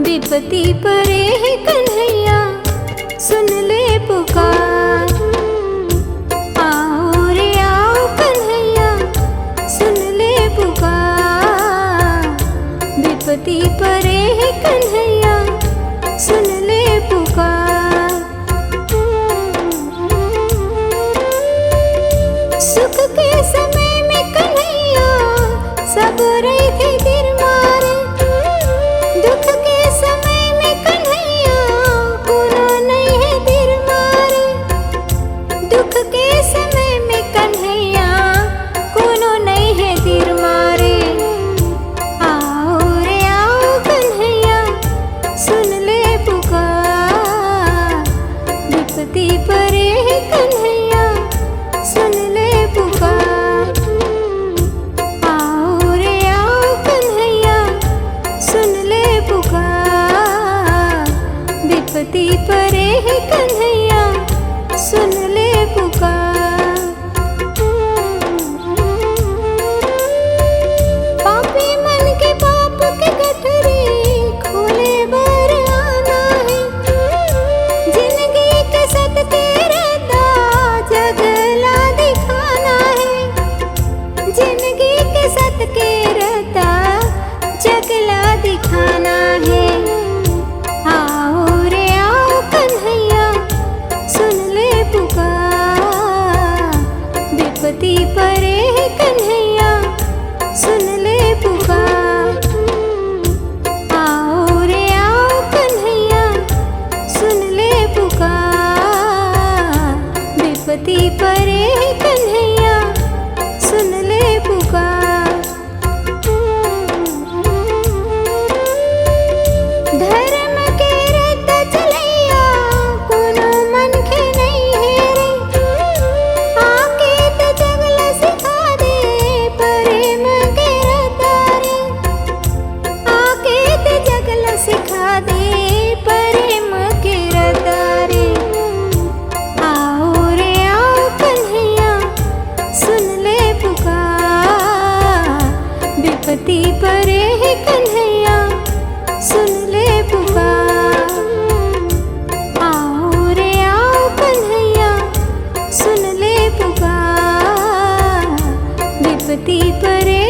विपत्ति परे है कन्हैया, सुन ले पुकार। आओ रे आओ कन्हैया, सुन ले पुकार। विपत्ति परे है कन्हैया, सुन ले पुकार। सुख के समय में कन्हैया सब रहे थे गिर मारे। दुख के समय में कन्हैया कोनो नहीं है दिल मारे। दुख के समय में कन्हैया कोनो नहीं है दिल मारे। आओ रे आओ कन्हैया, सुन ले पुकार। विपत्ति परे है कन्हैया, सुन ले पुकार। आओ रे आओ कन्हैया, सुन ले पुकार। विपत्ति परे है कन्हैया, सुन ले पुकार। पापी मन के पाप के गठरी खोले बर आना है। जिंदगी के सत के रहता जगला दिखाना है। जिंदगी के सत के रहता जगला दिखाना है। आओ रे आओ कन्हैया, सुन ले पुकार। विपत्ति परे है कन्हैया, सुन ले पुकार। आओ रे आओ कन्हैया, सुन ले पुकार। विपत्ति परे है कन्हैया, सुन ले पुकार। धर्म के रत चलैया कोनो मन के नहीं है रे। आके ते जगला सिखा दे प्रेम के रता रे। आके ते जगला सिखा दे प्रेम के रता रे। आओ रे आओ कन्हैया, सुन ले पुकार। विपत्ति परे है कन्हैया, सुन ले पुकार। आओ रे आओ कन्हैया, सुन ले पुकार। विपत्ति परे